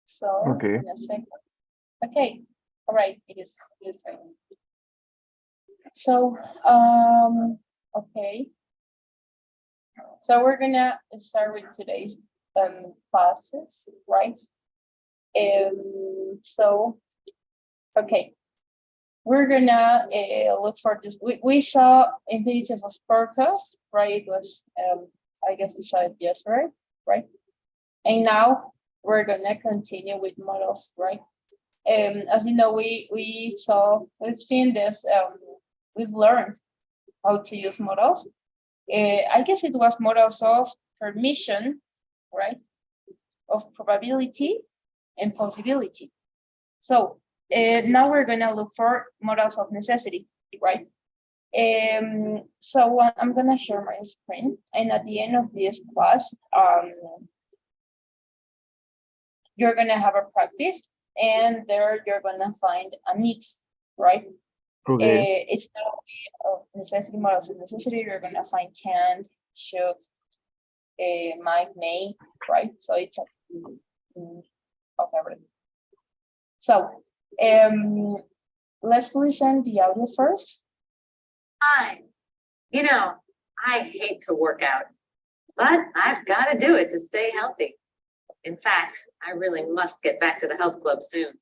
So Okay. in a second. Okay, all right, it is great. So okay. So we're gonna start with today's classes, right? So okay, we're gonna look for this. We saw infinitive of purpose, right? It was I guess we saw it yesterday, right? And now we're gonna continue with models, right? As you know, we've seen this, we've learned how to use models. I guess it was models of permission, right? Of probability and possibility. So now we're gonna look for models of necessity, right? So I'm gonna share my screen, and at the end of this class, you're gonna have a practice, and there you're gonna find a mix, right? Okay. It's not only necessity models of necessity. You're gonna find can, should, might, may, right? So it's of everything. So let's listen the audio first. Hi. You know, I hate to work out, but I've got to do it to stay healthy. In fact, I really must get back to the health club soon.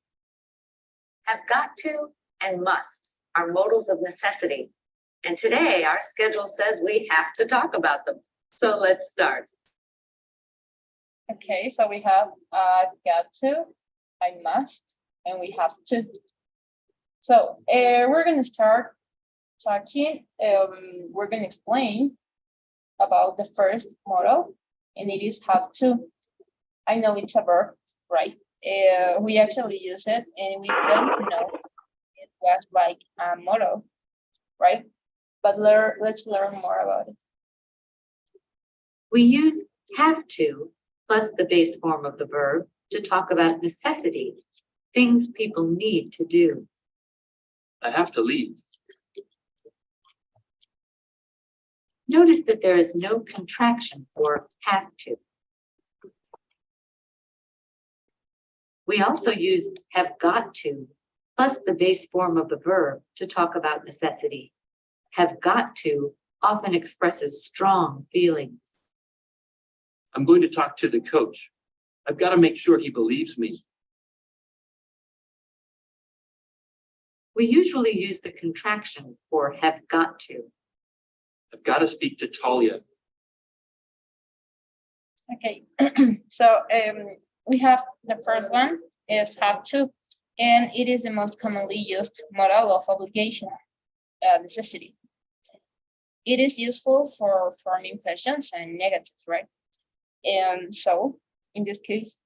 Have got to and must are modals of necessity. And today our schedule says we have to talk about them. So let's start. Okay, so we have I've got to, I must, and we have to. So we're gonna start talking, we're gonna explain about the first model, and it is have to. I know it's a verb, right? We actually use it, and we don't know it was like a model, right? But let's learn more about it. We use have to plus the base form of the verb to talk about necessity, things people need to do. I have to leave. Notice that there is no contraction for have to. We also use have got to plus the base form of the verb to talk about necessity. Have got to often expresses strong feelings. I'm going to talk to the coach. I've got to make sure he believes me. We usually use the contraction for have got to. I've got to speak to Talia. Okay, so we have the first one is have to, and it is the most commonly used model of obligation, necessity. It is useful for forming questions and negatives, right? And so in this case,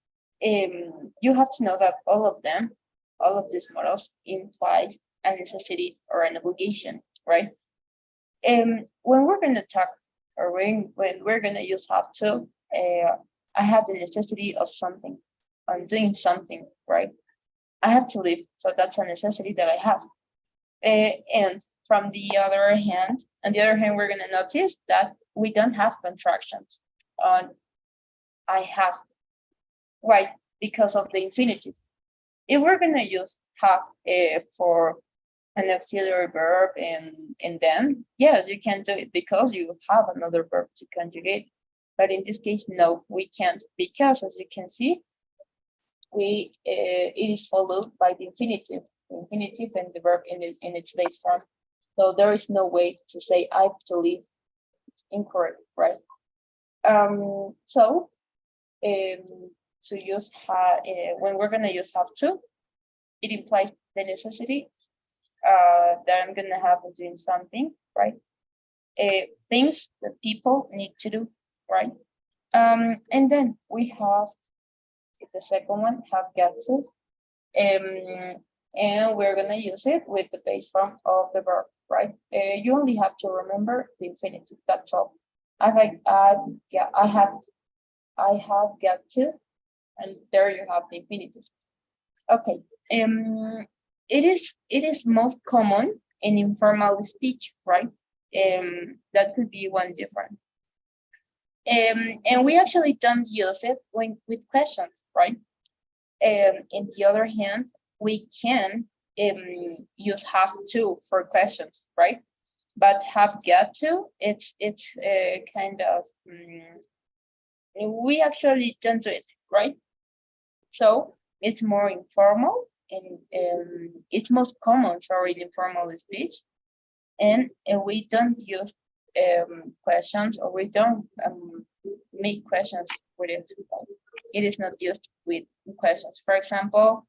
you have to know that all of these models implies a necessity or an obligation, right? When we're going to talk, or when we're going to use have to, I have the necessity of something. I'm doing something, right? I have to live, so that's a necessity that I have. And on the other hand, we're going to notice that we don't have contractions on I have, right? Because of the infinitive. If we're going to use have for an auxiliary verb and then, yes, you can do it because you have another verb to conjugate. But in this case, no, we can't, because as you can see, it is followed by the infinitive and the verb in its base form. So there is no way to say I have to leave. It's incorrect, right? So to use when we're going to use have to, it implies the necessity that I'm going to have of doing something, right? Things that people need to do, right? And then we have the second one, have got to, and we're going to use it with the base form of the verb, right? You only have to remember the infinitive, that's all. I have got to, and there you have the infinitive. Okay, it is most common in informal speech, right? That could be one difference. And we actually don't use it with questions, right? In the other hand, we can use have to for questions, right? But have got to, it's kind of we actually don't do it, right? So it's more informal and it's most common for informal speech, and we don't use questions, or we don't make questions with it. It is not used with questions. For example,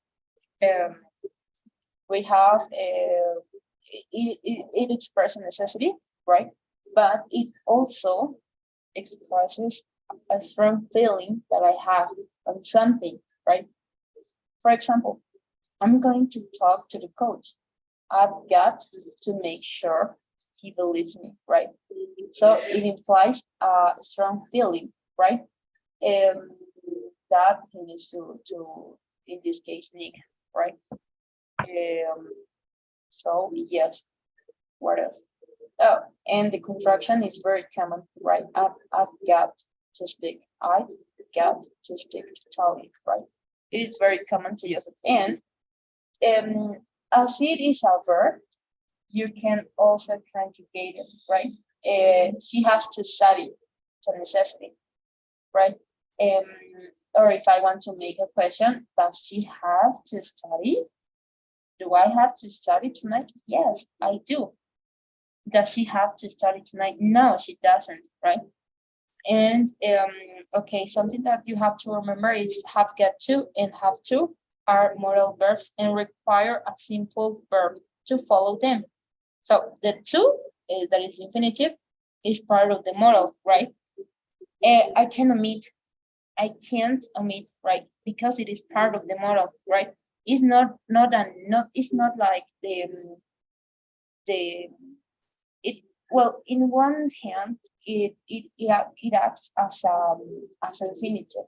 we have it expresses necessity, right? But it also expresses a strong feeling that I have on something, right? For example, I'm going to talk to the coach. I've got to make sure he believes me, right? So it implies a strong feeling, right? That he needs to in this case, Nick, right? So yes, what else? Oh, and the contraction is very common, right? I've got to speak. I've got to speak to Tony, right? It is very common to use it. And as it is a verb, you can also conjugate it, right? She has to study. It's a necessity, right? Or if I want to make a question, does she have to study? Do I have to study tonight? Yes, I do. Does she have to study tonight? No, she doesn't, right? And okay, something that you have to remember is have got to and have to are modal verbs and require a simple verb to follow them. So the to, that is infinitive, is part of the modal, right? I can't omit, right? Because it is part of the modal, right? It's not it's not like well, in one hand, it acts as an infinitive,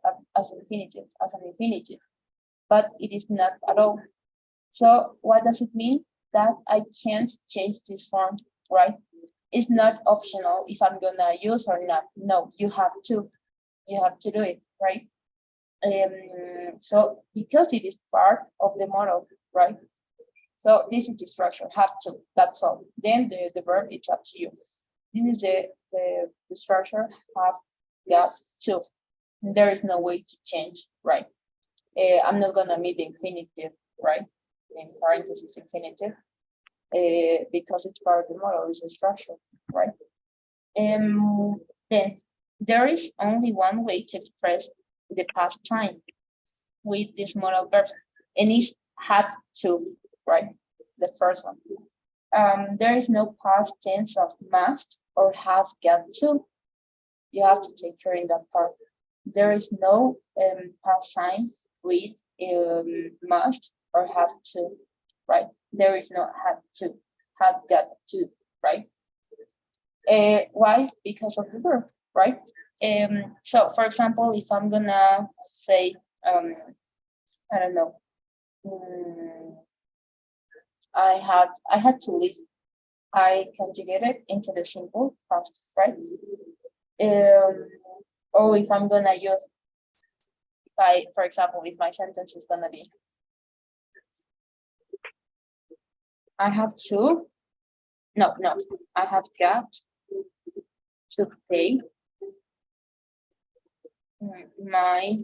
but it is not at all. So what does it mean? That I can't change this form, right? It's not optional if I'm gonna use or not. No, you have to do it, right? So because it is part of the model, right? So this is the structure, have to, that's all. Then the verb, it's up to you. This is the structure, have got to. There is no way to change, right? I'm not gonna meet the infinitive, right? In parentheses, infinitive, because it's part of the model, it's a structure, right? Then there is only one way to express the past time with these modal verbs, and it's had to, right? The first one. There is no past tense of must or have got to. You have to take care in that part. There is no past time with must or have to, right? There is no had to, have got to, right? Why? Because of the verb, right? So for example, if I'm gonna say, I don't know, I had to leave. I conjugate it into the simple past, right? Or if I'm gonna use, for example, if my sentence is gonna be, I have to, no, I have got to pay my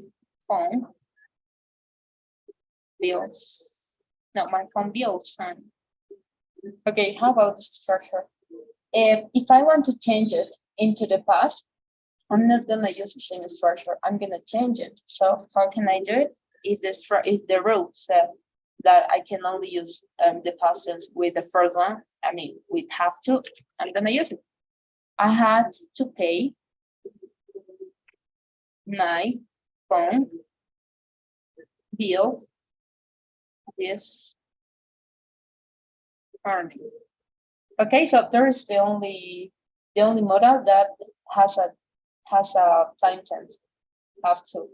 phone bills. No, my phone bills. Okay, how about the structure? If I want to change it into the past, I'm not gonna use the same structure. I'm gonna change it. So how can I do it? Is the rule said that I can only use the past tense with the first one. I mean, we have to. I'm gonna use it. I had to pay my phone bill this morning. Okay, so there is the only modal that has a time tense. Have to.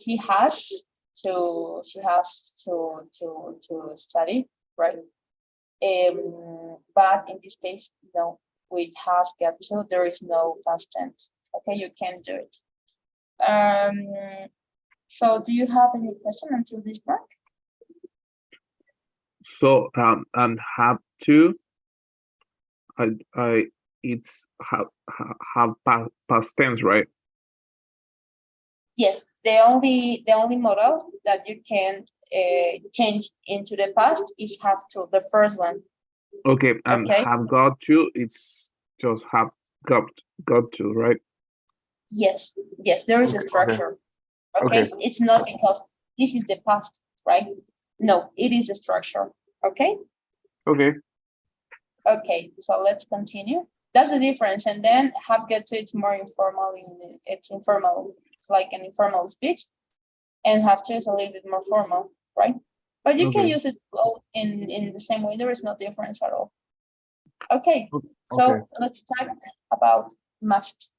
She has to study, right? But in this case, no, we have got to. There is no past tense. Okay, you can do it. So do you have any question until this part? So and have to. I it's have past tense, right? Yes, the only model that you can change into the past is have to, the first one. Okay, and Okay. have got to. It's just have got to, right? Yes, yes, there is a Okay, okay. structure. Okay, Okay. it's not because this is the past, right? No, it is a structure. Okay. Okay. Okay, so let's continue. That's the difference. And then have get to, it's more informal. It's informal. It's like an informal speech, and have to is a little bit more formal, right? But you can Okay. use it all in the same way. There is no difference at all. Okay, so Okay. let's talk about must.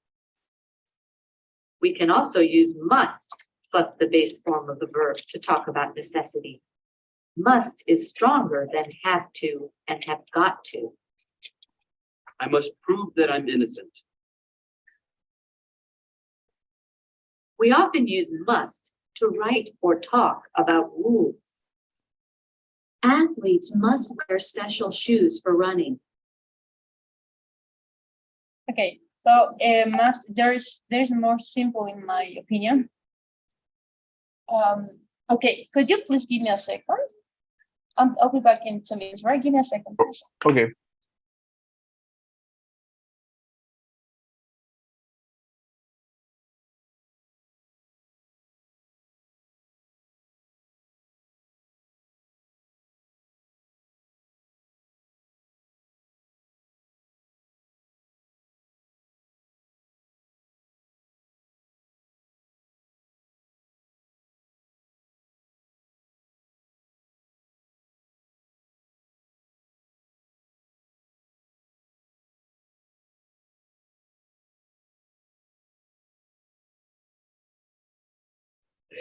We can also use must plus the base form of the verb to talk about necessity. Must is stronger than have to and have got to. I must prove that I'm innocent. We often use must to write or talk about rules. Athletes must wear special shoes for running. Okay, so must, there's more simple in my opinion. Okay, could you please give me a second? I'll be back in 2 minutes, right? Give me a second, please. Okay.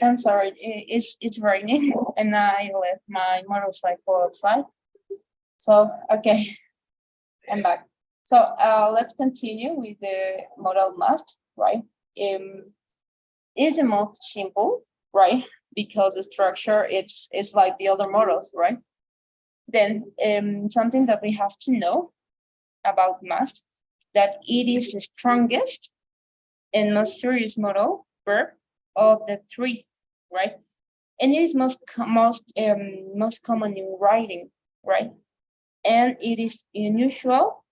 I'm sorry, it's raining and I left my motorcycle outside. So, okay, I'm back. So let's continue with the modal must, right? It's the most simple, right? Because the structure it's like the other models, right? Then something that we have to know about must, that it is the strongest and most serious modal verb of the three, right? And it is most common in writing, right? And it is unusual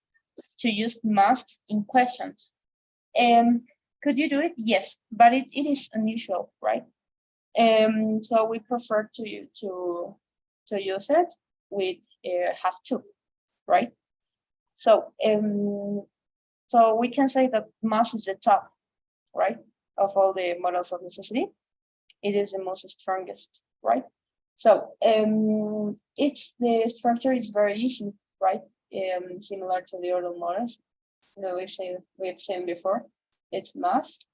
to use must in questions. Could you do it? Yes, but it is unusual, right? So we prefer to use it with have to, right? So so we can say that must is the top, right, of all the models of necessity. It is the most strongest, right? So it's the structure is very easy, right? Similar to the other models that we've seen before. It's must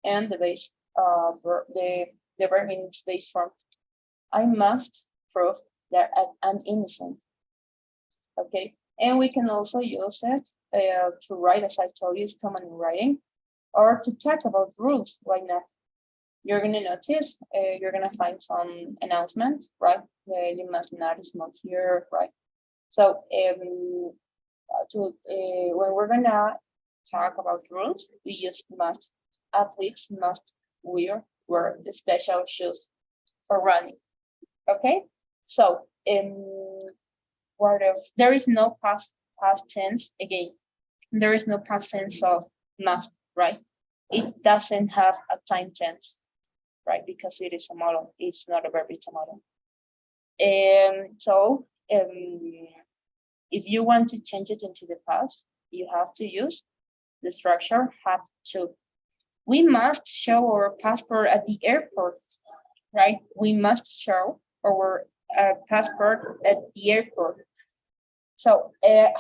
and the base the verb in its base form. I must prove that I'm innocent. Okay, and we can also use it to write, as I told you, it's common in writing, or to talk about rules. Why not? You're gonna notice, you're gonna find some announcements, right? You must not smoke here, right? So when we're gonna talk about rules, we use must. Athletes must wear the special shoes for running. Okay, so what if there is no past tense again? There is no past tense of must, right? It doesn't have a time tense, right? Because it is a model. It's not a verb, it's a model. So if you want to change it into the past, you have to use the structure have to. We must show our passport at the airport, right? We must show our passport at the airport. So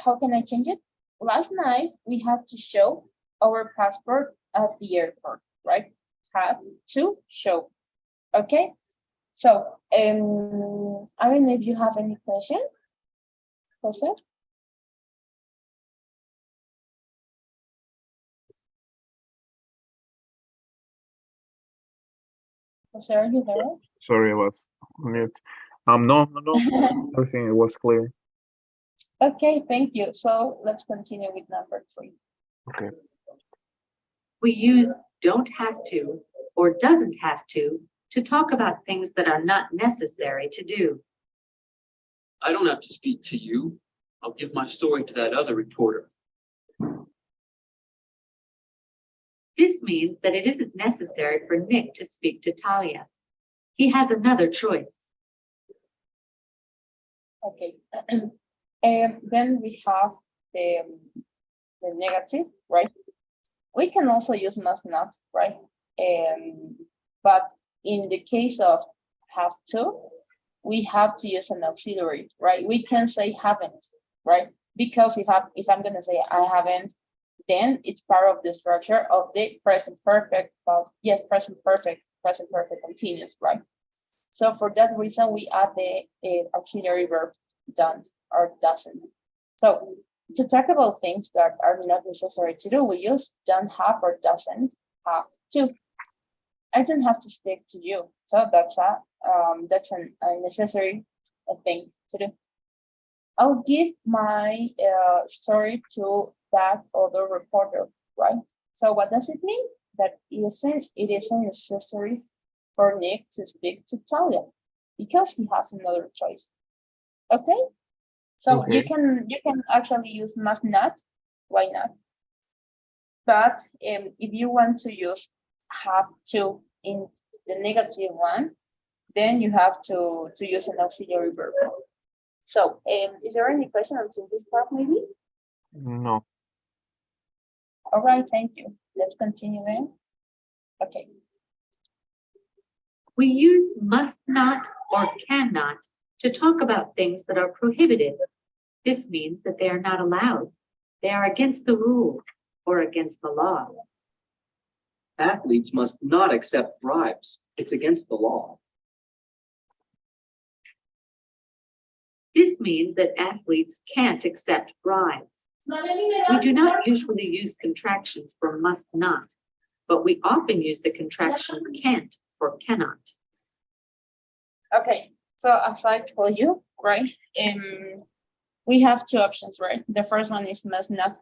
how can I change it? Last night, we had to show our passport at the airport, right? Have to show. Okay, so I don't know if you have any question, Jose? Jose, are you there? Sorry, I was on mute. No. Everything was clear. Okay, thank you. So let's continue with number 3. Okay. We use don't have to or doesn't have to talk about things that are not necessary to do. I don't have to speak to you. I'll give my story to that other reporter. This means that it isn't necessary for Nick to speak to Talia. He has another choice. Okay. And then we have the negative, right? We can also use must not, right? But in the case of have to, we have to use an auxiliary, right? We can say haven't, right? Because if I'm gonna say I haven't, then it's part of the structure of the present perfect, present perfect continuous, right? So for that reason, we add the auxiliary verb don't or doesn't. So to talk about things that are not necessary to do, we use don't have or doesn't have to. I don't have to speak to you, so that's a necessary thing to do. I'll give my story to that other reporter, right? So what does it mean? That it isn't necessary for Nick to speak to Talia because he has another choice. Okay, so Okay. you can actually use must not. Why not? But if you want to use have to in the negative one, then you have to use an auxiliary verb. So is there any question until this part maybe? No. All right, thank you. Let's continue then. Okay. We use must not or cannot to talk about things that are prohibited. This means that they are not allowed. They are against the rule or against the law. Athletes must not accept bribes. It's against the law. This means that athletes can't accept bribes. We do not usually use contractions for must not, but we often use the contraction can't for cannot. Okay, so as I told you, right, we have two options, right? The first one is must not.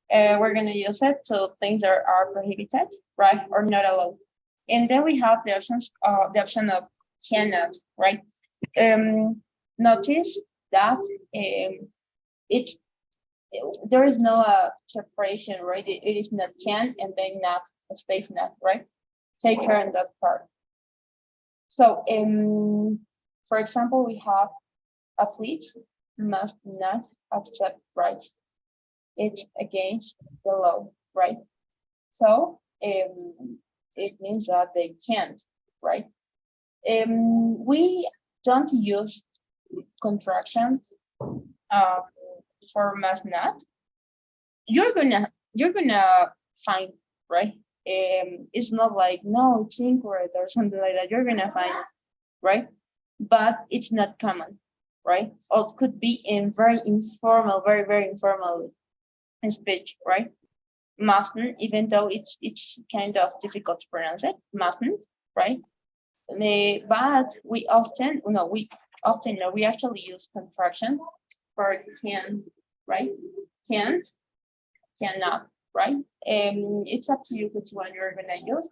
We're going to use it to things that are prohibited, right, or not allowed. And then we have the option of cannot, right? Notice that there is no separation, right? It is not can and then not space not, right? Take care in that part. So, for example, we have athletes must not accept bribes. It's against the law, right? So, it means that they can't, right? We don't use contractions for must not. You're gonna find, right? It's not like no, it's incorrect or something like that. You're gonna find, right? But it's not common, right? Or it could be in very informal, very informal speech, right? Mustn't, even though it's kind of difficult to pronounce it, mustn't, right? But we actually use contractions for can, right? Can't, cannot, right? It's up to you which one you're gonna use.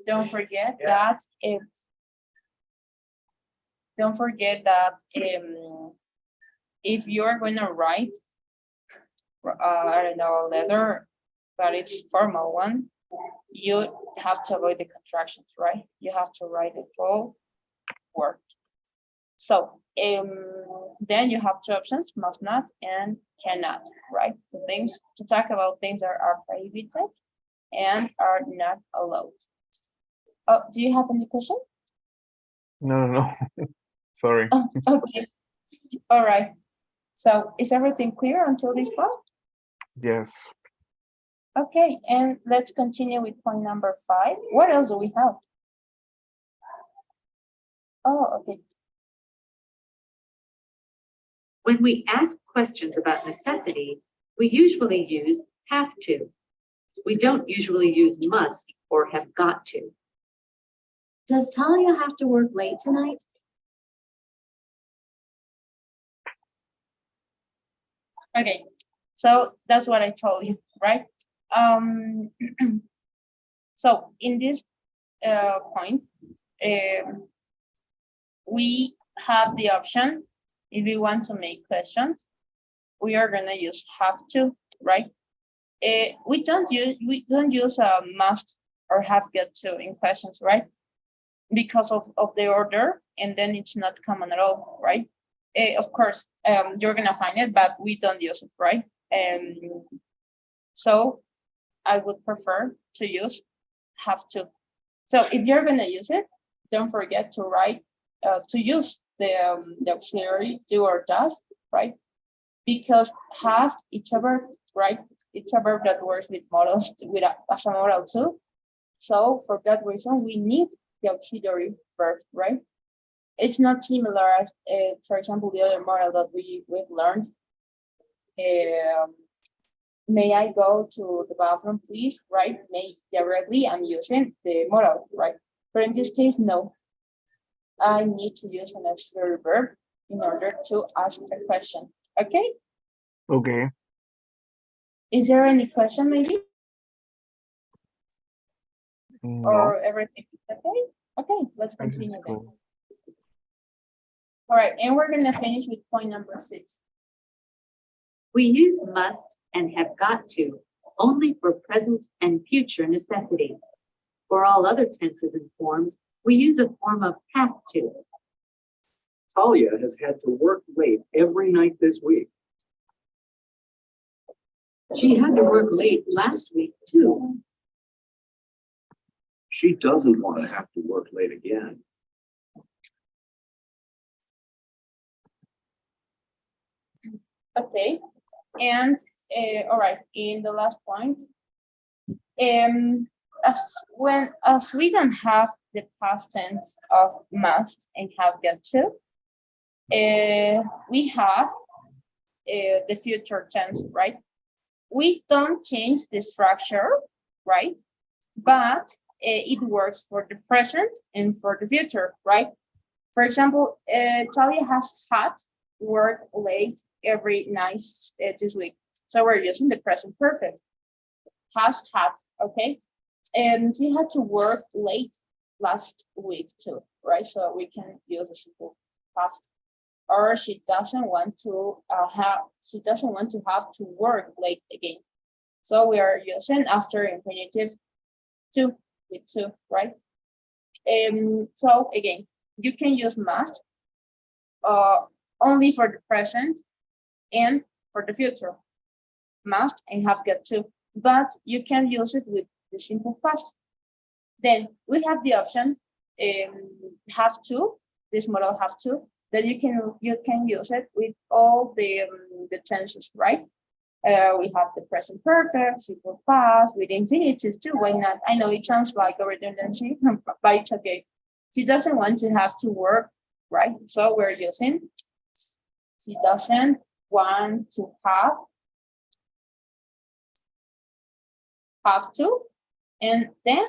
Don't forget that if you're gonna write I don't know, a letter, but it's formal one, you have to avoid the contractions, right? You have to write the full word. So then you have two options, must not and cannot, right? The things to talk about things that are prohibited and are not allowed. Oh, do you have any question? No. Sorry. Oh, okay. All right. So is everything clear until this part? Yes. Okay, and let's continue with point number 5. What else do we have? Oh, okay. When we ask questions about necessity, we usually use have to. We don't usually use must or have got to. Does Talia have to work late tonight? Okay, so that's what I told you, right? So in this point, we have the option, if we want to make questions, we are gonna use have to, right? We don't use must or have get to in questions, right? Because of the order, and then it's not common at all, right? Of course, you're gonna find it, but we don't use it, right? So I would prefer to use have to. So if you're gonna use it, don't forget to write to use the auxiliary do or does, right? Because have, it's a verb, right? It's a verb that works with models with as a model too. So for that reason, we need the auxiliary verb, right? It's not similar as, for example, the other model that we've learned. May I go to the bathroom, please? Right? May directly, I'm using the modal, right? But in this case, no. I need to use an auxiliary verb in order to ask a question. Okay? Okay. Is there any question maybe? No. Or everything is okay? Okay, let's continue then. Cool. All right, and we're gonna finish with point number 6. We use must and have got to only for present and future necessity. For all other tenses and forms, we use a form of have to. Talia has had to work late every night this week. She had to work late last week too. She doesn't want to have to work late again. Okay, and all right, in the last point, as we don't have the past tense of must and have got to, we have the future tense, right? We don't change the structure, right? But it works for the present and for the future, right? For example, Talia has had work late every night this week. So we're using the present perfect. Has had, okay? And she had to work late last week too, right? So we can use a simple past. Or she doesn't want to have to work late again. So we are using after infinitive to with to, right? So again, you can use must only for the present and for the future. Must and have got to, but you can use it with the simple past. Then we have the option have to, this model have to, that you can use it with all the tenses, right? We have the present perfect, simple past, with infinitive too. Why not? I know it sounds like a redundancy, but it's okay. She doesn't want to have to work, right? So we're using she doesn't want to have to, and then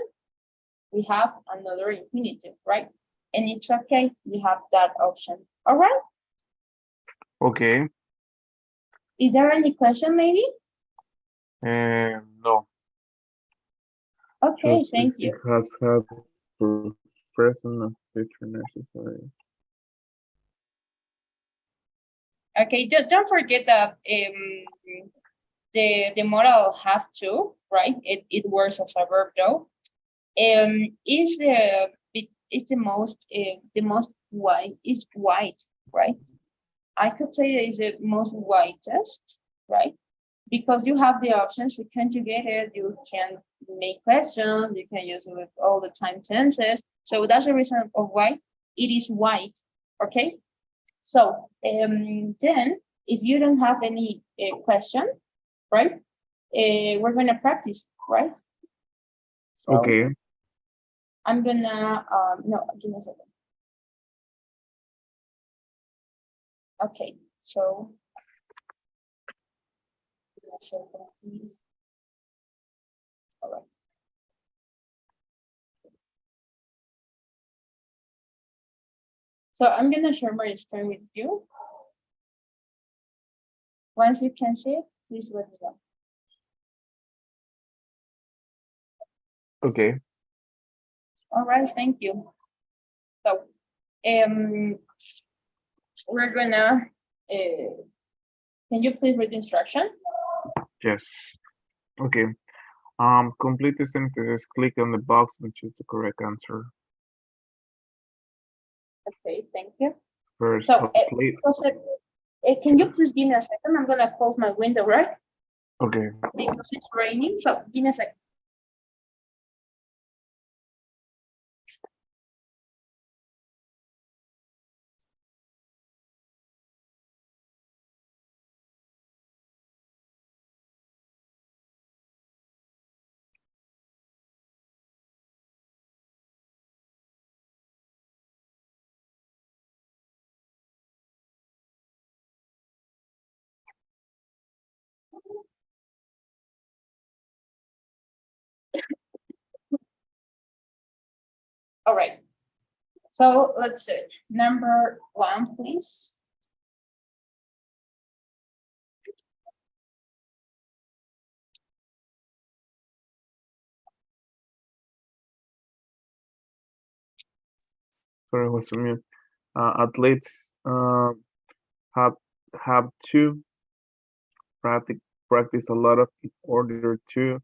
we have another infinitive, right? And it's okay, we have that option. All right. Okay. Is there any question maybe? No. Okay, Just thank it you. has had for present and future necessary. Okay, don't forget that the modal have to, right? It works as a verb though. Is the most white is white, right? I could say that is the most whitest, right? Because you have the options to conjugate it, you can make questions, you can use it with all the time tenses. So that's the reason of why it is white. Okay. So then if you don't have any question, right? We're gonna practice, right? So Okay. I'm gonna no, give me a second. Okay, so give me a second, please. All right. So I'm gonna share my screen with you. Once you can see it, please let me know. Okay. All right, thank you. So, we're gonna, can you please read the instruction? Yes. Okay. Complete the sentences. Click on the box and choose the correct answer. Okay, thank you. First, So, complete. Jose, can you please give me a second? I'm gonna close my window, right? Okay. Because it's raining, so give me a second. All right. So let's see. Number 1, please. Sorry, what's on mute? Athletes have to practice a lot of in order to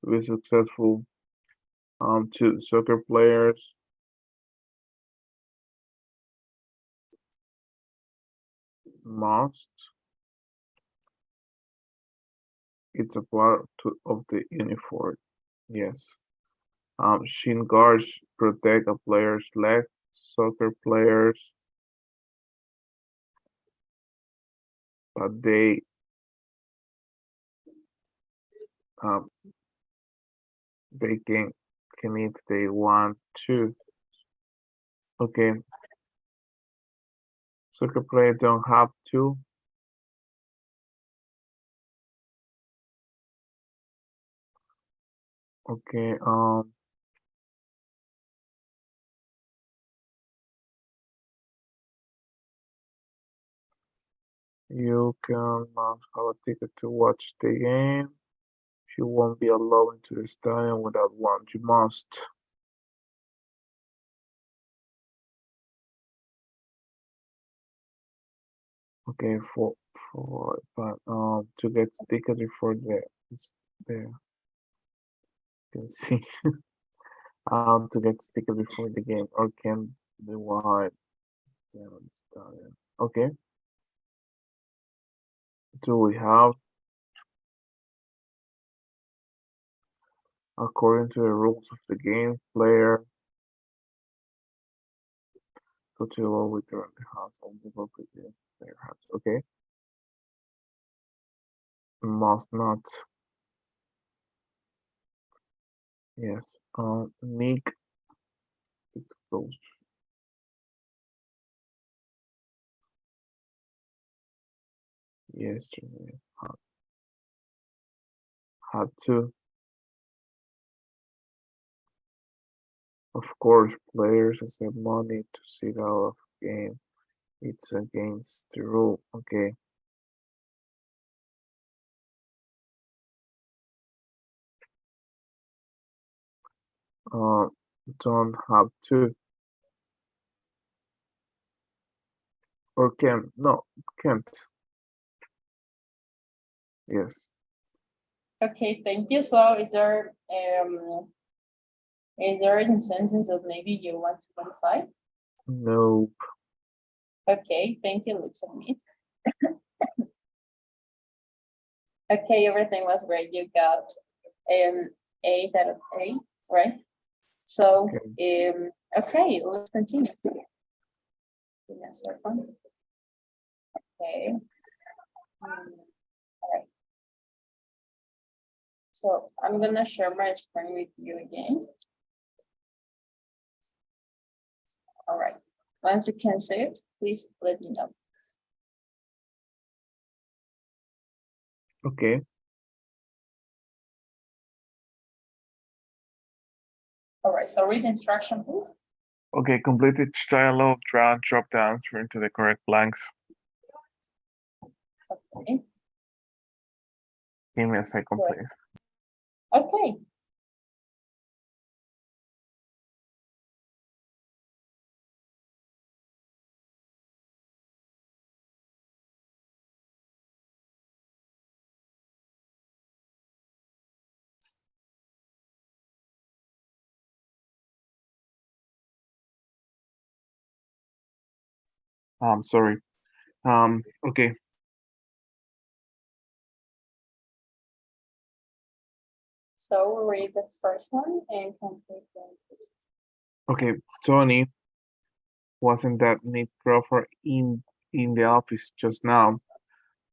be successful. To soccer players must. It's a part of the uniform. Yes. Shin guards protect a player's leg. Soccer players, but um, they can if they want to. Okay. Soccer players don't have to. Okay. You can have a ticket to watch the game. You won't be allowed into the stadium without one. You must. Okay, but to get tickets before the can see to get tickets before the game or can the wide okay. Do we have according to the rules of the game player to all return the house on the book with the player has okay. Must not. Yes. Nick exposed. Yesterday had to. Of course, players accept money to sit out of game. It's against the rule. Okay. Uh, don't have to or can no can't. Yes. Okay, thank you. So is there any sentence that maybe you want to modify? No. Okay, thank you. Let's submit. Okay, everything was great. You got 8 out of 8, right? So okay, let's continue. Give me a second. Okay. All right. So I'm gonna share my screen with you again. All right. Once you can see it, please let me know. Okay. All right. So read the instruction, please. Okay, complete each dialogue, drag, drop the answer into the correct blanks. Okay. Give me a second, Right. please. Okay. Sorry. Okay. So we'll read the first one and complete the rest. Okay, Tony wasn't that Nick Crawford in the office just now.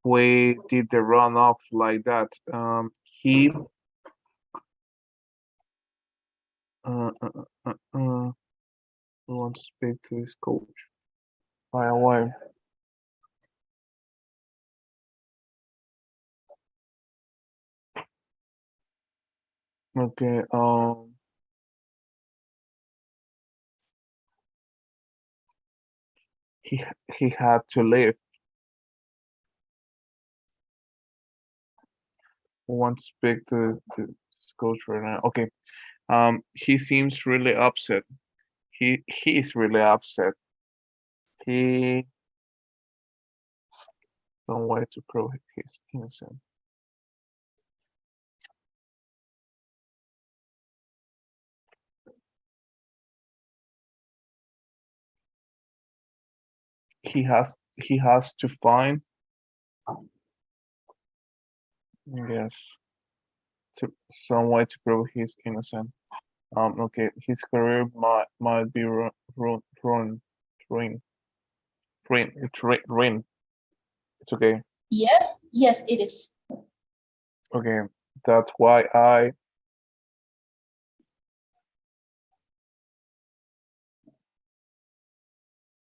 We did the run off like that. He we want to speak to his coach right away. Okay, he had to leave. We want to speak to his coach right now. Okay. He seems really upset. He is really upset. He don't want to prove his innocent. He has to find, yes, some way to prove he's innocent. Okay, his career might be ruined. It's okay. Yes, yes, it is. Okay, that's why I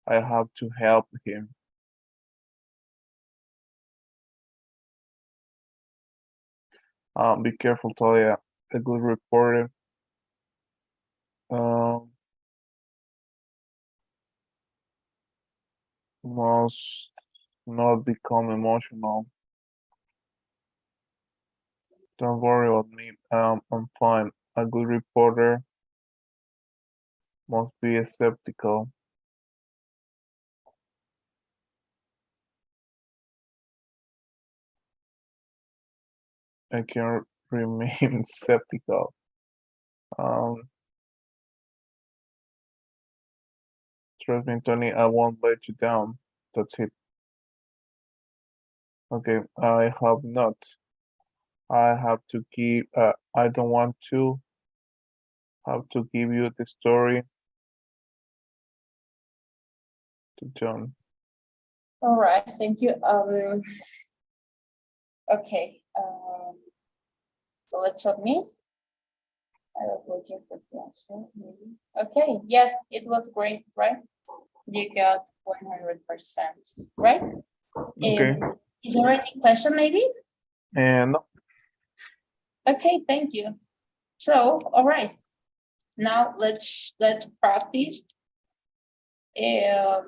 have to help him. Be careful, Toya. A good reporter must not become emotional. Don't worry about me. I'm fine. A good reporter must be skeptical. I can remain skeptical. Trust me, Tony, I won't let you down. That's it. Okay, I have not. I have to give, I don't want to have to give you the story to John. All right, thank you. Okay. So let's submit. I was looking for the answer. Maybe. Okay. Yes, it was great, right? You got 100%, right? Okay. Is there any question, maybe? And Okay, thank you. So, all right. Now let's practice. Okay.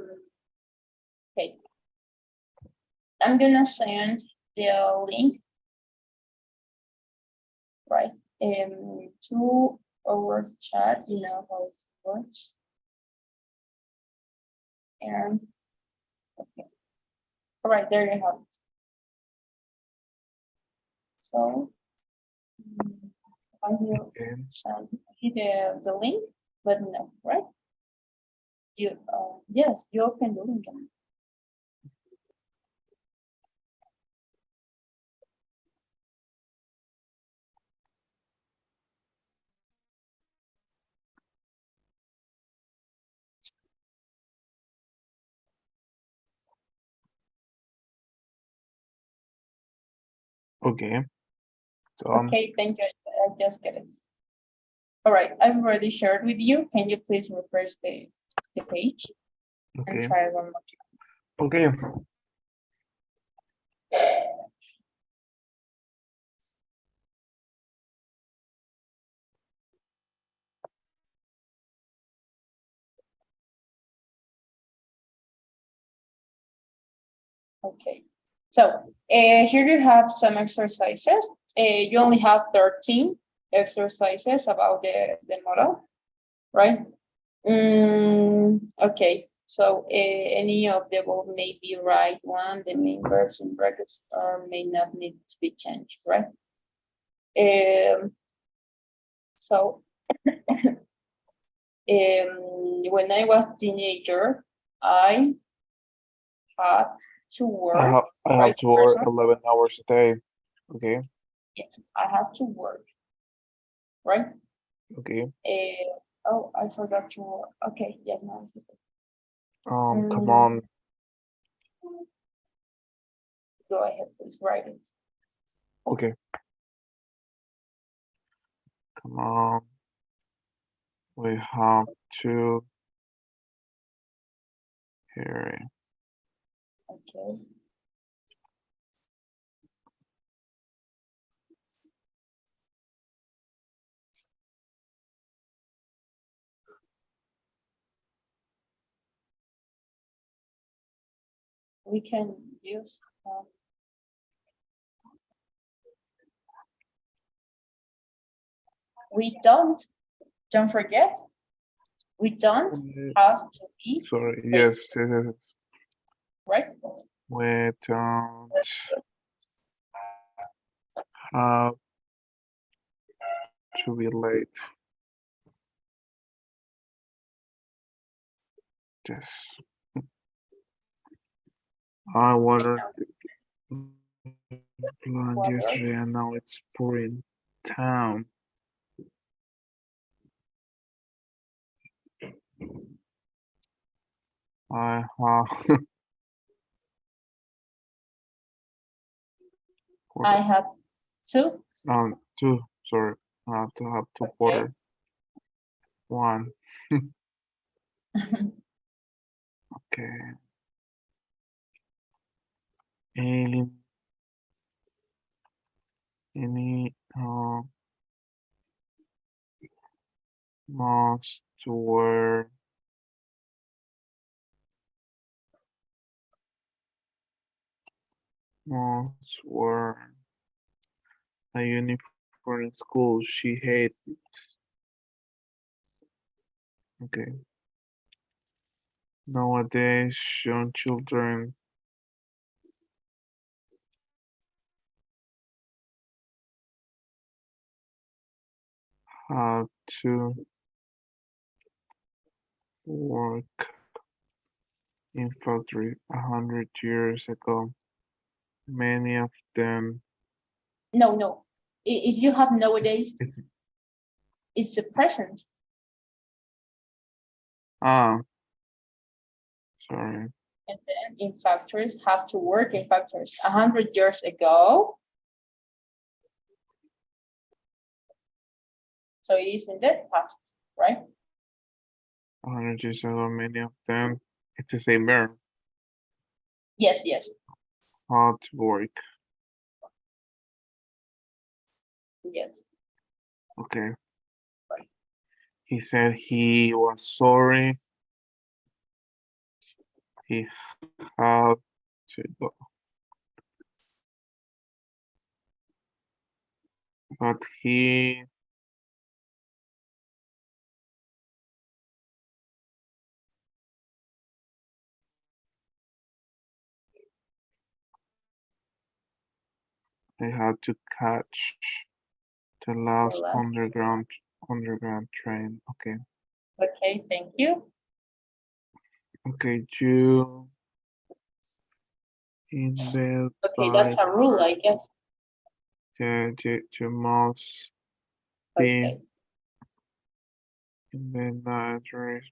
I'm gonna send the link, right? To our chat, you know how it works. And okay. All right, there you have it. So when you okay. send the link, let me know, right? You yes, you open the link. Okay. So Okay, thank you. I just get it. All right, I've already shared with you. Can you please refresh the page and okay. try one more Okay. time? Okay, so here you have some exercises. You only have 13 exercises about the model, right? Okay, so any of the above may be right one, the main verbs in brackets or may not need to be changed, right? So when I was teenager, I had to work. I have right, to work person? 11 hours a day. Okay, Yes, I have to work, right? okay. Oh, I forgot to work. Okay, yes, now. Come Mm. on. Go ahead, please write it. Okay. Come on. We have to here. Okay. We can use. We don't forget, we don't have to be Sorry, late, yes, yes. right? We don't have to be late. Yes. I watered the plant yesterday and now it's pouring down. I have I have to. two, sorry. I have to have two Okay. water. One. Okay. And any must wear a uniform in school. She hates. Okay. Nowadays, young children have to work in factory 100 years ago. Many of them. No. If you have nowadays, it's the present. Sorry. And then in factories, have to work in factories 100 years ago. So it is in the past, right? 100 years ago, many of them. It's the same verb. Yes. Hard work. Yes. Okay. Right. He said he was sorry. He had to go. But he had to catch the last underground train. Okay. Okay, thank you. Okay, you in bed. Okay, that's a rule, I guess. You must be Okay. in bed by address.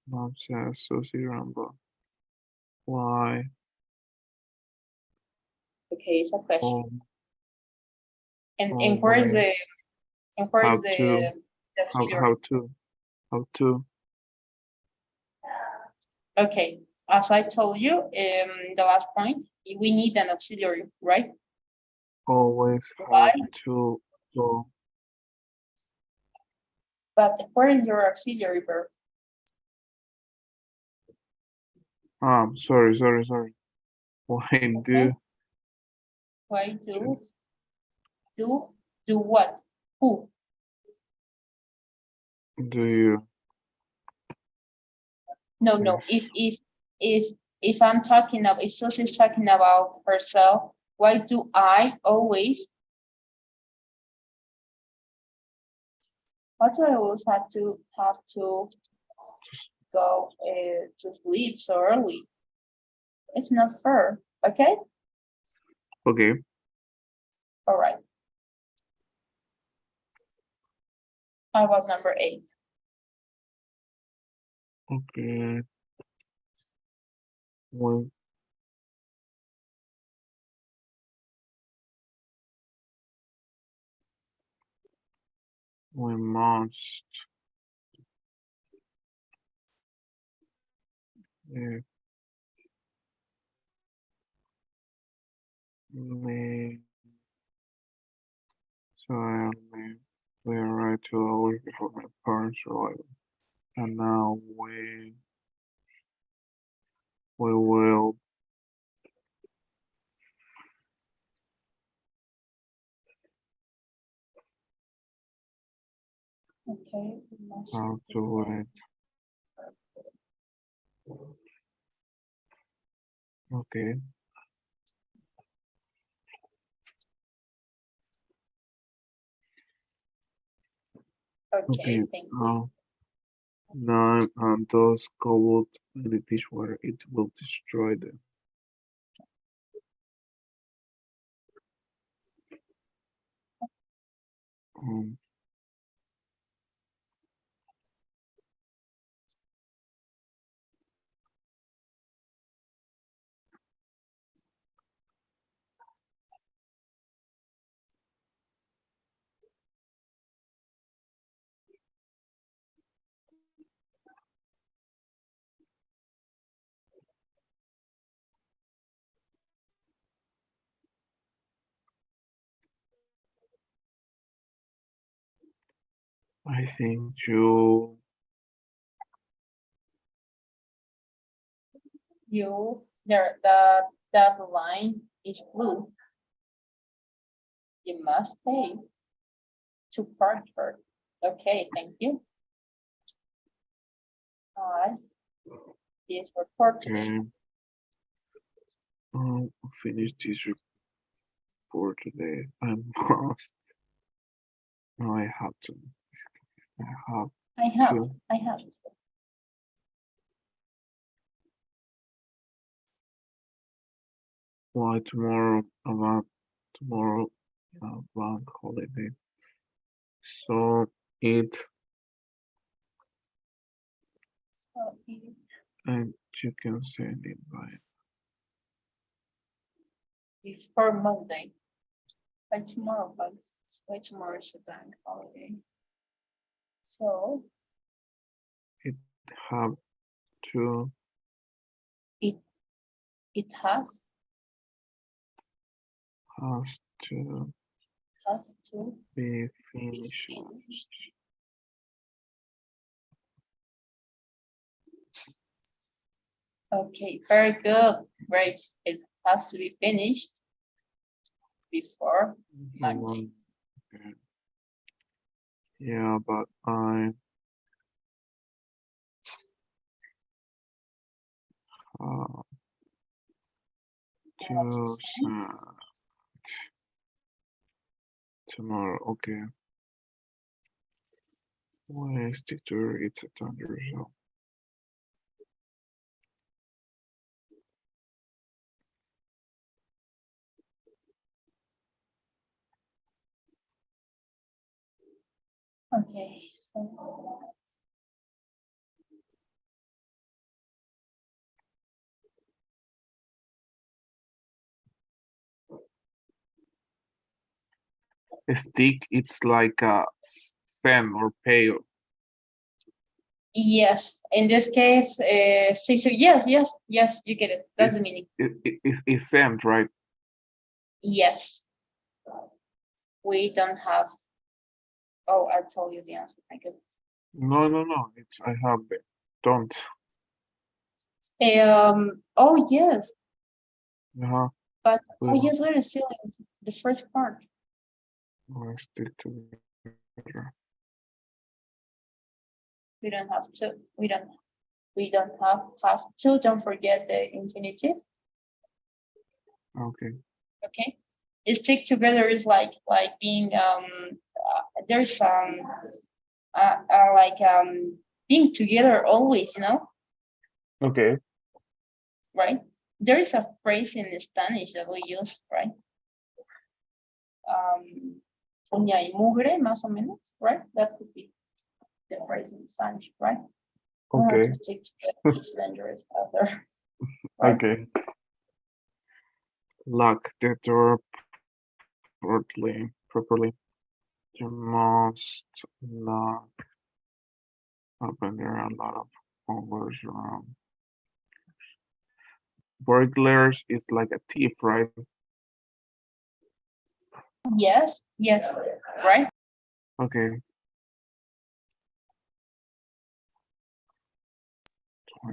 Mom says Susie Rumble. Why? Okay, it's a question. Oh, And where is the always. How to? auxiliary? How to? Okay, as I told you, the last point, we need an auxiliary, right? Always Why? have to go. But where is your auxiliary verb? Sorry. Why Okay. Why do what? Who? do you No, no. If I'm talking about, if Susie's talking about herself, why do I always? Why do I always have to go to sleep so early? It's not fair. Okay. okay? All right. How about number 8? Okay. We must make we arrived 2 hours before my parents arrival, and now we will Okay. We must have to wait. Okay. Okay. Okay. Thank you. Now, those cold in the dishwater, it will destroy them. Um, I think That line is blue. You must pay to park her. Okay, thank you. All right. This report today. okay, finish this report today. I must. No, I have to. I have to. I have. Why tomorrow, bank holiday. So it So and you can send it by before Monday. By tomorrow is a bank holiday. So have to it has to be finished. Okay, very good. Great. It has to be finished before Monday. Okay. Yeah, but I to send tomorrow. Okay. Why is the tour? It's a thunder zone. Okay, so A stick, it's like a stem or pail. yes, in this case, Caesar, yes, you get it. That's the meaning. It's sand, right? Yes. We don't have. Oh, I told you the answer. My goodness. No. It's I have it. Don't. Oh yes. Uh-huh. But We I don't just want to still in the first part. wanna stick together. We don't have to. We don't have to. Don't forget the infinitive. Okay. Okay. Stick together is like being there's like being together always, you know, Okay. right? There is a phrase in Spanish that we use, right? Uña y mugre, más o menos, right? That could be the phrase in Spanish, right? We have Okay. to stick together. It's dangerous out there. Right? Okay. Lock the door properly. You must lock. Open. There are a lot of words around. Burglars is like a thief, right? Yes, right? Okay.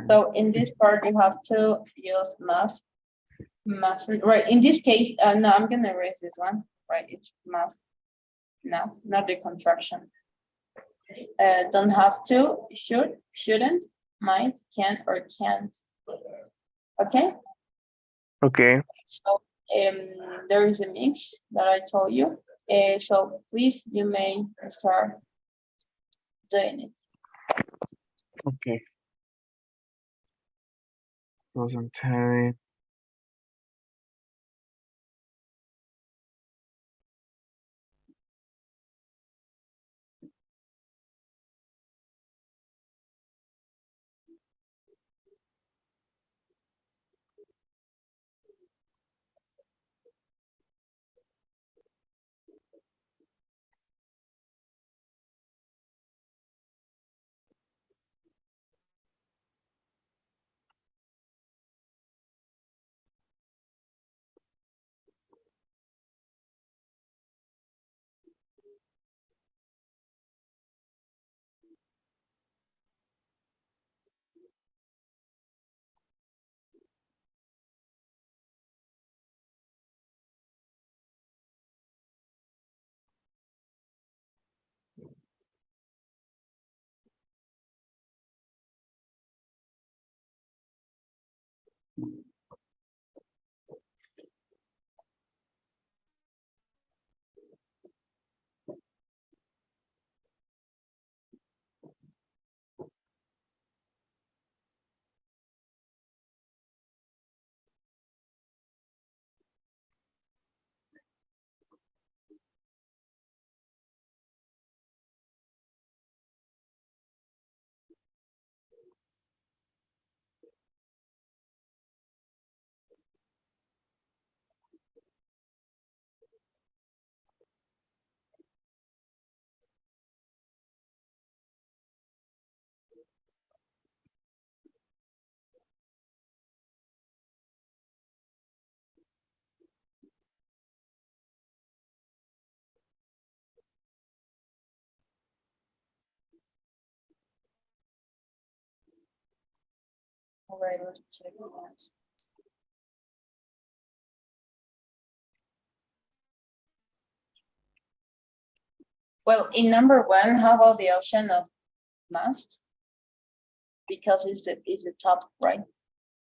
So in this part, you have to use must, right? In this case, no, I'm gonna erase this one, right? It's must, not the contraction. Don't have to, should, shouldn't, might, can, or can't. Okay, Okay. so there is a mix that I told you. So please, you may start doing it. Okay. 2010. All right, let's check that. Well, in number one, how about the option of must? Because it's the top, right?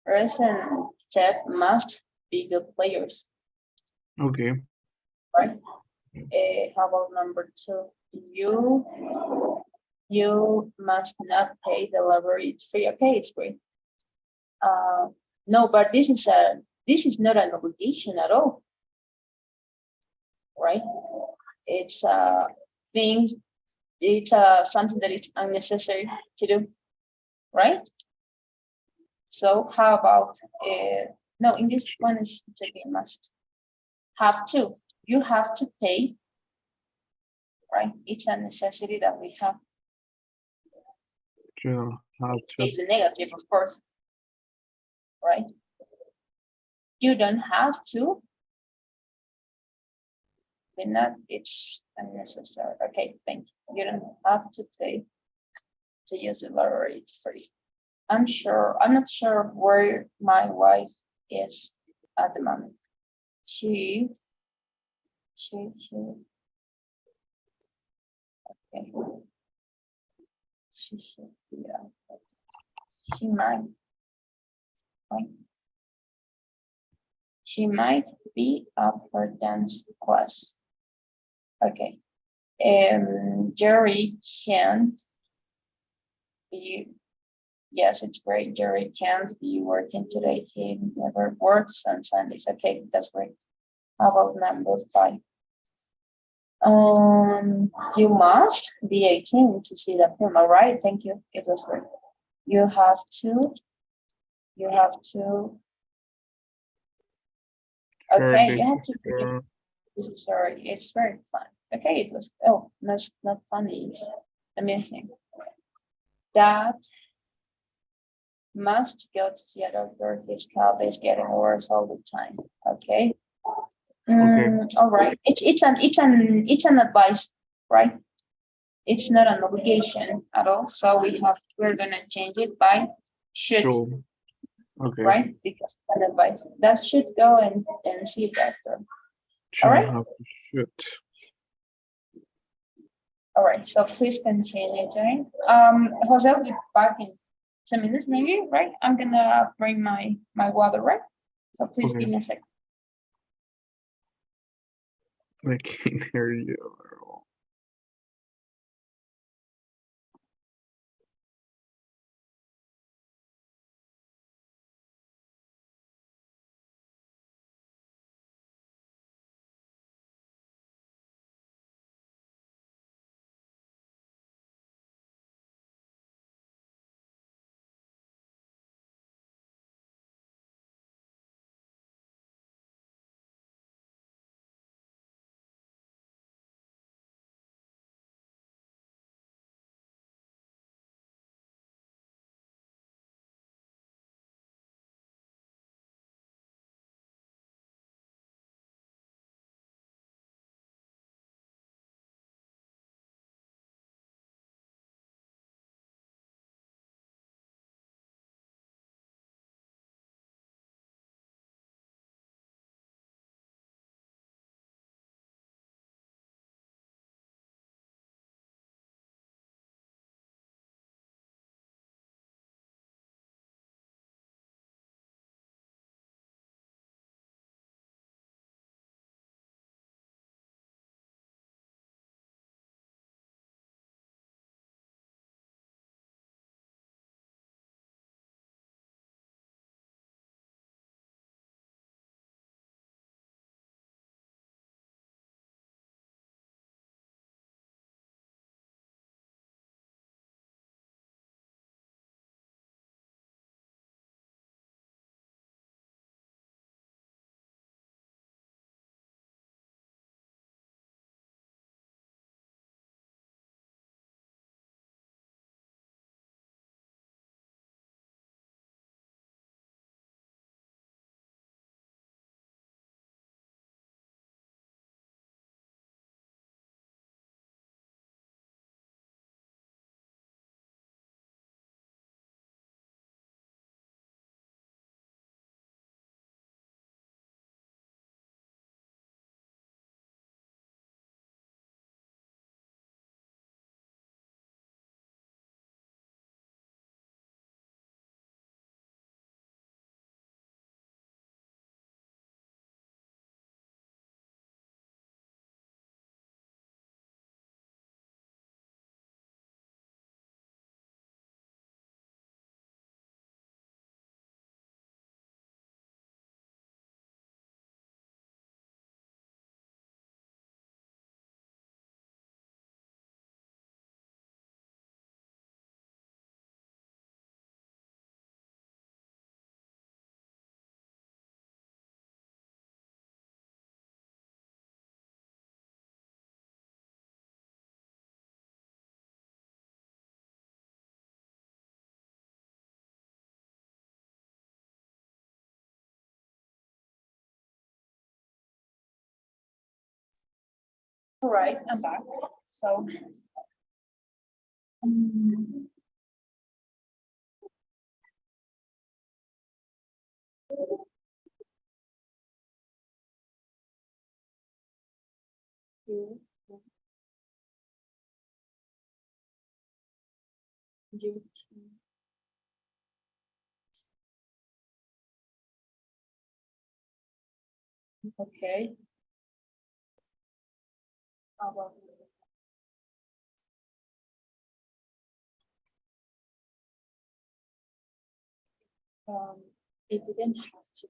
Person step must be good players, Okay. right? How about number two? You must not pay the library. It's free. Okay, it's free. No, but this is not an obligation at all, right? It's things. It's something that is unnecessary to do, right? So how about no? In this one is taking must. Have to. You have to pay, right? It's a necessity that we have. You have to. It's a negative, of course, right? You don't have to. But not, it's unnecessary. Okay, thank you. You don't have to pay to use the library. It's free. I'm not sure where my wife is. at the moment. She. Okay. She should be. She might. Right. She might be up for dance class. Okay. Jerry can't be. Yes, it's great. Jerry can't be working today. He never works on Sundays. Okay, that's great. How about number 5? You must be 18 to see the film. All right, thank you. It was great. You have to. Okay, you have to. This is sorry. It's very fun. Okay, it was. Oh, that's not funny. It's amazing. Dad must go to see a doctor. His health is getting worse all the time. Okay. All right. It's an advice, right? It's not an obligation at all. So we're gonna change it by should. Sure. Okay. Right? Because it's an advice. That should go and see a doctor. Sure, All right. have to shoot. All right. So please continue doing. Jose will be back in 10 minutes, maybe, right? I'm gonna bring my water, right? So please give me a second. I can't hear you at all. All right, I'm back. So. Okay. How about it didn't have to.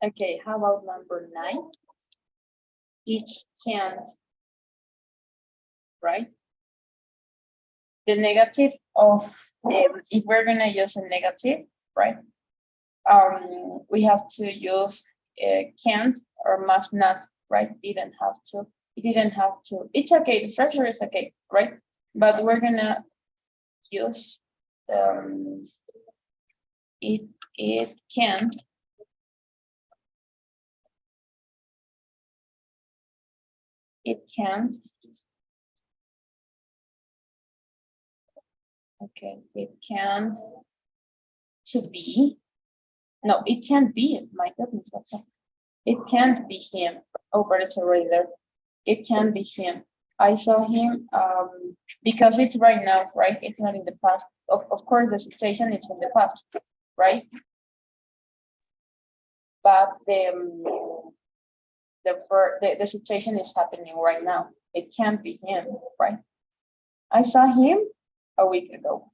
Okay, how about number 9? Each can't, right? The negative of, if we're gonna use a negative, right? We have to use can't or must not, right? Didn't have to. It didn't have to. It's okay. The structure is okay, right? But we're gonna use it can't. It can't. Okay, it can't to be. No, it can't be. My goodness, what's that? It can't be him. Oh, but it's already there. It can be him. I saw him because it's right now, right? It's not in the past. Of course, the situation is in the past, right? But the situation is happening right now. It can't be him, right? I saw him a week ago,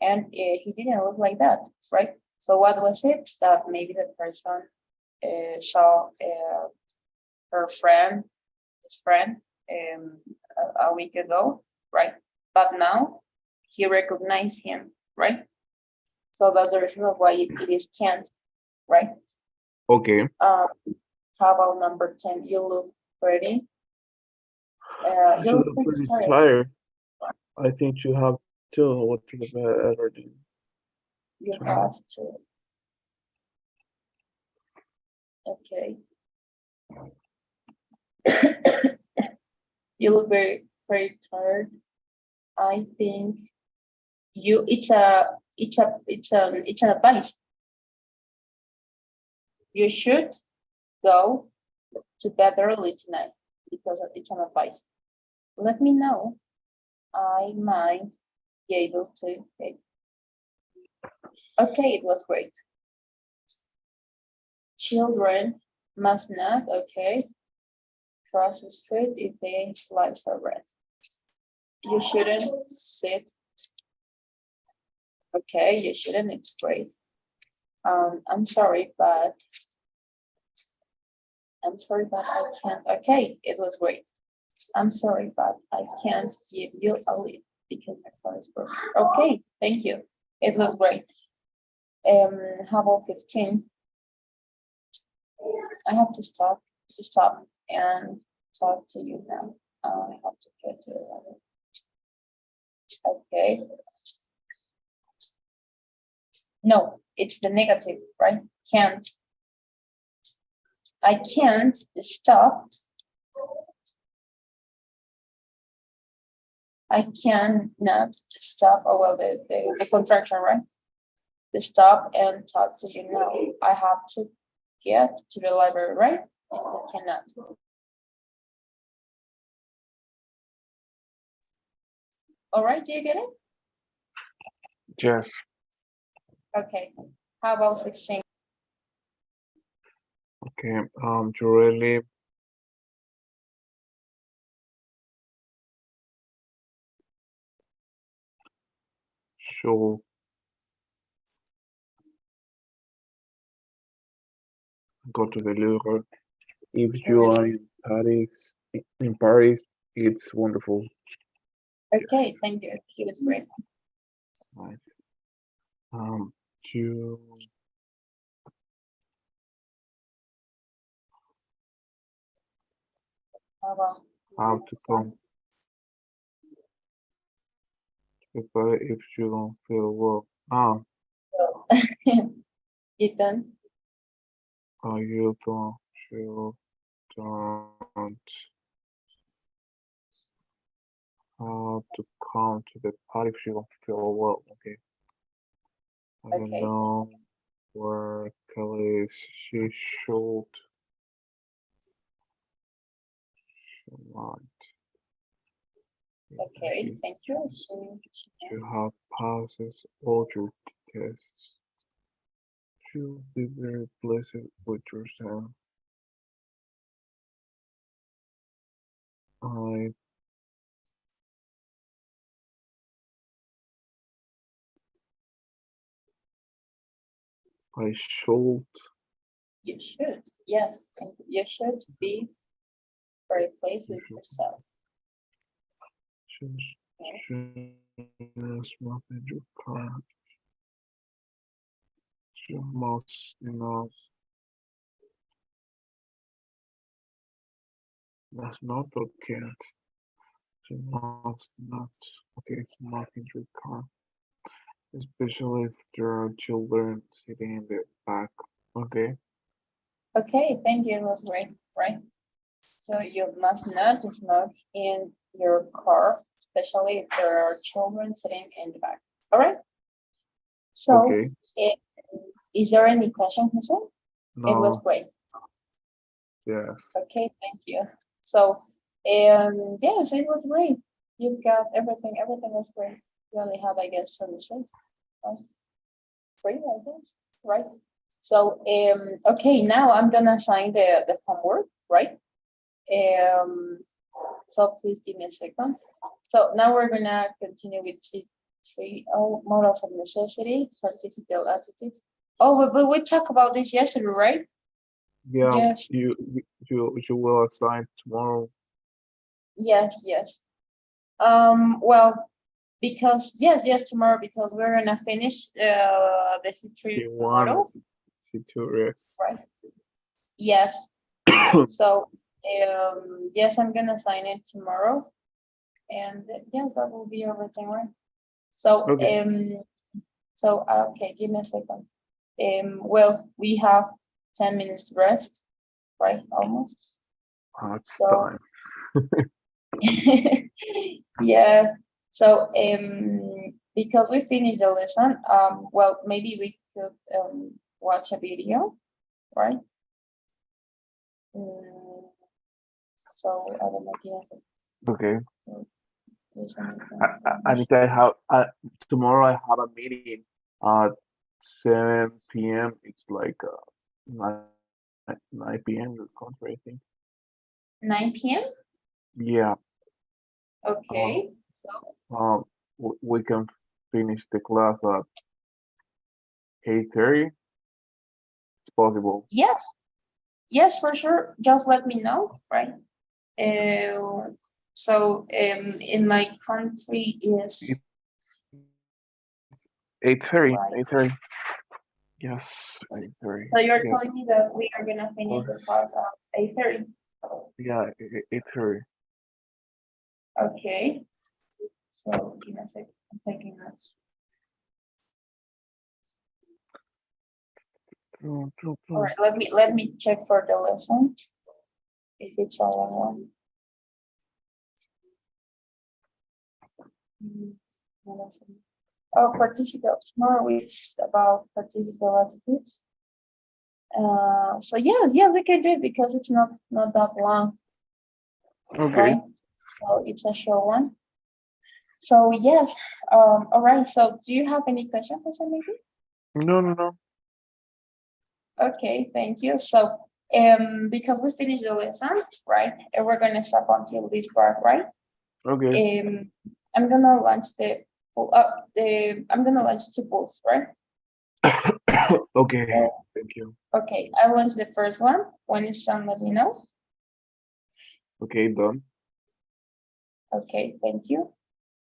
and he didn't look like that, right? So what was it? That maybe the person saw her friend, his friend, a week ago, right? But now he recognized him, right? So that's the reason of why it is can't, right? Okay. How about number 10? You look pretty. You You look look pretty pretty tired. tired. I think you have to go to the bed already. You have to. Okay. You look very tired. I think it's an advice. You should go to bed early tonight because it's an advice. Let me know. I might be able to. Okay, it was great. Children must not, okay, cross the street if the lights are red. You shouldn't sit. Okay, you shouldn't, it's great. I'm sorry, but I can't. Okay, it was great. I'm sorry, but I can't give you a lift because my car is broken. Okay, thank you. It was great. How about 15? I have to stop and talk to you now. I have to get to the other. Okay. No, it's the negative, right? Can't. I can't stop. I cannot stop. Oh, well, the contraction, right? The stop and talk to you now. I have to get to the library, right? I cannot. All right, do you get it? Yes. Okay. How about 16? Okay. You really should go to the Louvre. If you are in Paris, it's wonderful. Okay, thank you. It was great. Right. You How about have to come to Paris if you don't feel well. you done? You don't feel don't how to come to the party if she don't feel well. Okay. I don't Okay. know where Kelly is. She should not. Okay, She thank you. So, should have passes all your tests. She'll be very pleasant with yourself. I should you should, yes, and you should be very pleased with yourself. choose smart in your car. You must not. That's not okay. You must not. Okay, smart in your car. Especially if there are children sitting in the back. Okay. Okay, thank you. It was great, right? So you must not smoke in your car, especially if there are children sitting in the back. All right. So, Okay. is there any question, Jose? It was No. great. Yes. Okay, thank you. So, yes, it was great. You got everything. Everything was great. You only have, I guess, some mistakes. Three, I guess, right? So, okay, now I'm gonna assign the homework, right? So please give me a second. So now we're gonna continue with C3, models of necessity, participial attitudes. Oh, but we talked about this yesterday, right? Yeah. Yes. You will assign tomorrow. Yes, yes. Well, because yes, tomorrow, because we're gonna finish the C3 C1 model, and C2, yes. right? Yes. So yes, I'm gonna sign it tomorrow, and yes, that will be everything, right? So Okay. so okay, give me a second. Well, we have 10 minutes to rest, right? Almost. It's So time. yes. So because we finished the lesson, well, maybe we could watch a video, right? So I don't know, give me a second. Okay. Listen, Anita, I have tomorrow. I have a meeting at 7 p.m. It's like 9 p.m. the country, I think. 9 p.m. Yeah. Okay. So We can finish the class at 8:30. It's possible. yes, yes, for sure. Just let me know, right? So in my country is 8:30. right. 8:30. Yes, 8:30. So you're Yeah. telling me that we are gonna finish the class at 8:30. Yeah, 8:30. Okay. So give me a second. I'm taking notes. All right. Let me check for the lesson if it's all in one. Oh, participle. Tomorrow is about participle attitudes. So yes, we can do it because it's not that long, Okay. right? So it's a short one. So yes, all right. So do you have any questions, Jose, maybe? No. Okay, thank you. So because we finished the lesson, right? And we're gonna stop until this part, right? Okay. I'm gonna launch I'm gonna launch two polls, right? Okay. Thank you. Okay, I launched the first one. When it's done, let me know. Okay, done. Okay, thank you.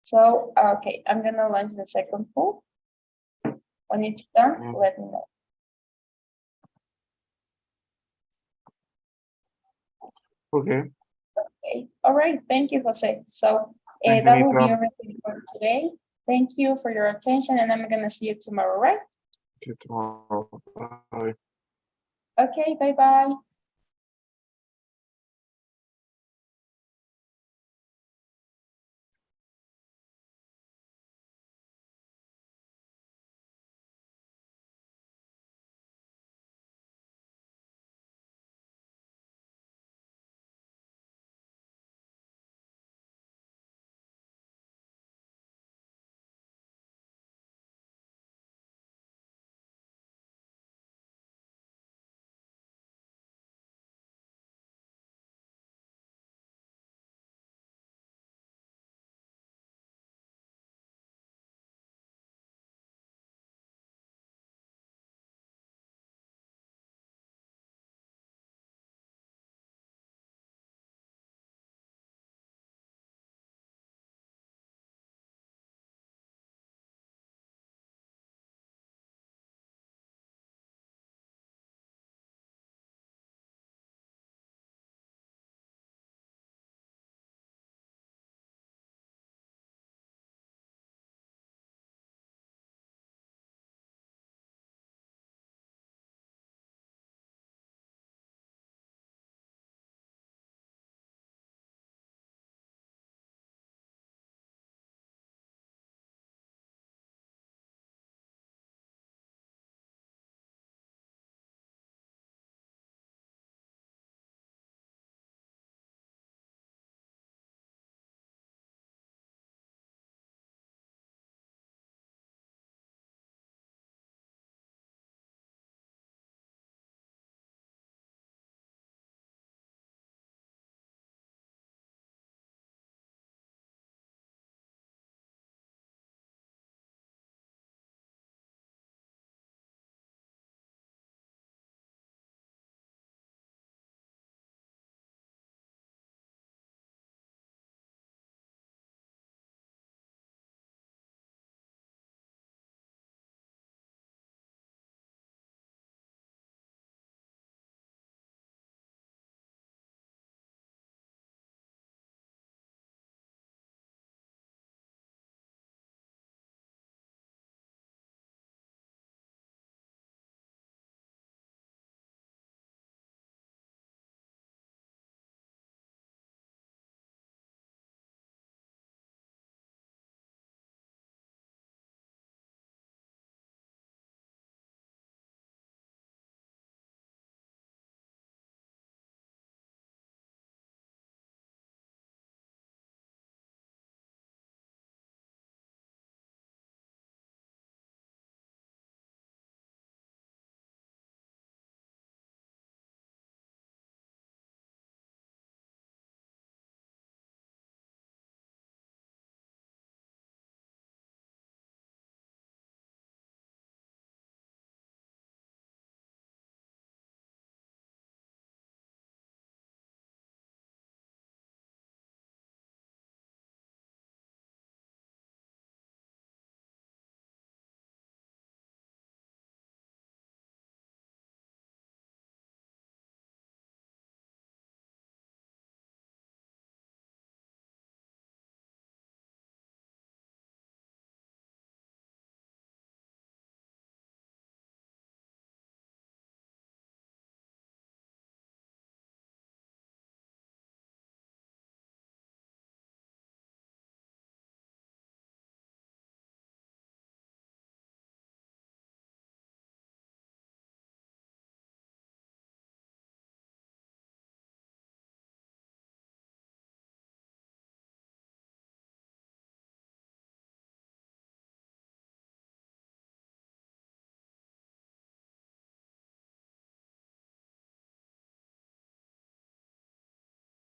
So, okay, I'm gonna launch the second poll. When it's done, let me know. Okay. Okay, all right, thank you, Jose. So Thank that you, will be Anita. everything for today. Thank you for your attention, and I'm gonna see you tomorrow, right? See you tomorrow. Bye. Okay, bye-bye.